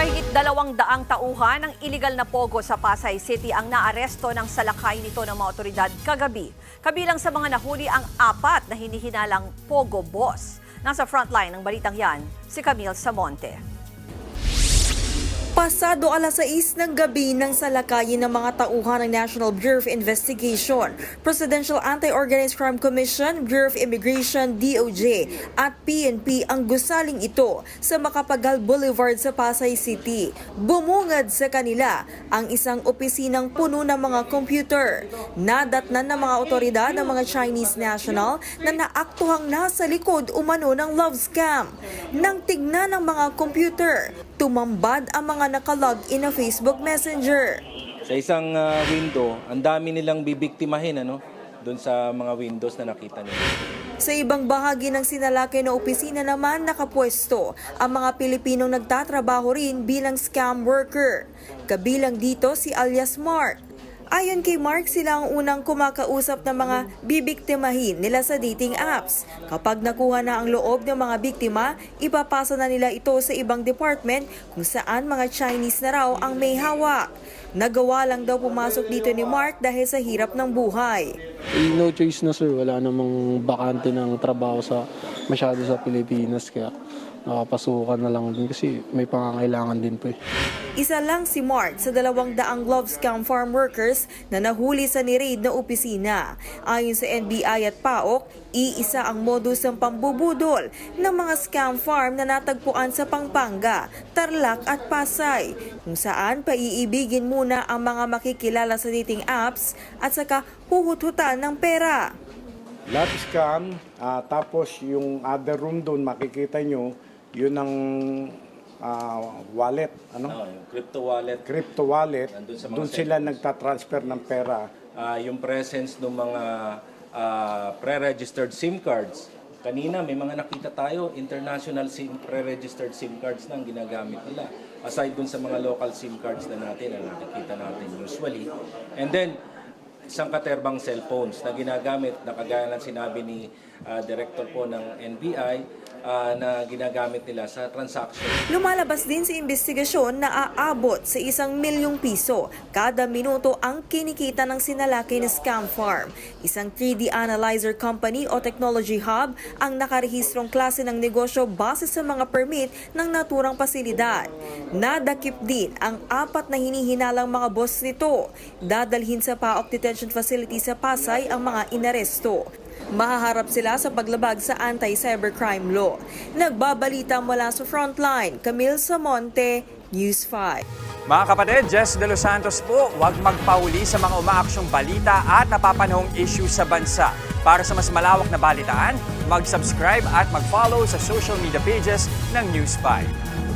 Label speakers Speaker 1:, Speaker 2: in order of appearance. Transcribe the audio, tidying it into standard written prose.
Speaker 1: Mahigit 200 tauhan ng iligal na pogo sa Pasay City ang naaresto ng salakay nito ng mga otoridad kagabi. Kabilang sa mga nahuli ang 4 na hinihinalang pogo boss. Nasa frontline ng balitang yan, si Camille Samonte.
Speaker 2: Pasado alas 6 ng gabi nang salakayin ng mga tauhan ng National Bureau of Investigation, Presidential Anti-Organized Crime Commission, Bureau of Immigration, DOJ at PNP ang gusaling ito sa Macapagal Boulevard sa Pasay City. Bumungad sa kanila ang isang opisinang puno ng mga computer. Nadatnan ng mga otoridad ng mga Chinese national na naaktuhang nasa likod umano ng love scam. Nang tignan ng mga computer, tumambad ang mga nakalog-in na Facebook Messenger.
Speaker 3: Sa isang window, ang dami nilang bibiktimahin doon sa mga windows na nakita nila.
Speaker 2: Sa ibang bahagi ng sinalakay na opisina naman nakapwesto ang mga Pilipinong nagtatrabaho rin bilang scam worker. Kabilang dito si alias Mark. Ayon kay Mark, sila ang unang kumakausap ng mga bibiktimahin nila sa dating apps. Kapag nakuha na ang loob ng mga biktima, ipapasa na nila ito sa ibang department kung saan mga Chinese na raw ang may hawak. Nagawa lang daw pumasok dito ni Mark dahil sa hirap ng buhay.
Speaker 4: No choice na sir, wala namang bakante ng trabaho masyado sa Pilipinas kaya nakapasukan na lang din kasi may pangangailangan din po eh.
Speaker 2: Isa lang si Mark sa 200 love scam farm workers na nahuli sa ni-raid na opisina. Ayon sa NBI at PAOK, iisa ang modus ng pambubudol ng mga scam farm na natagpuan sa Pampanga, Tarlac at Pasay, kung saan paiibigin muna ang mga makikilala sa dating apps at saka huhut-hutan ng pera.
Speaker 5: Love scam, tapos yung other room doon makikita nyo, yun ang wallet,
Speaker 3: Yung crypto wallet.
Speaker 5: crypto wallet,
Speaker 3: Nandun sa mga
Speaker 5: doon sila nagtatransfer ng pera.
Speaker 3: Yung presence ng mga pre-registered SIM cards. Kanina may mga nakita tayo, international pre-registered SIM cards na ang ginagamit nila. Aside dun sa mga local SIM cards na natin na nakikita natin usually. And then, isang katerbang cellphones na ginagamit, na kagaya ng sinabi ni director po ng NBI, na ginagamit nila sa transaction.
Speaker 2: Lumalabas din sa investigasyon na aabot sa 1 milyong piso kada minuto ang kinikita ng sinalakay na scam farm. Isang 3D analyzer company o technology hub ang nakarehistrong klase ng negosyo base sa mga permit ng naturang pasilidad. Nadakip din ang 4 na hinihinalang mga boss nito. Dadalhin sa PAOK Detention Facility sa Pasay ang mga inaresto. Mahaharap sila sa paglabag sa anti-cybercrime law. Nagbabalita mula sa Frontline, Camille Samonte, News 5.
Speaker 6: Mga kapatid, Jess De Los Santos po, huwag magpahuli sa mga umaaksyong balita at napapanahong issue sa bansa. Para sa mas malawak na balitaan, mag-subscribe at mag-follow sa social media pages ng News 5.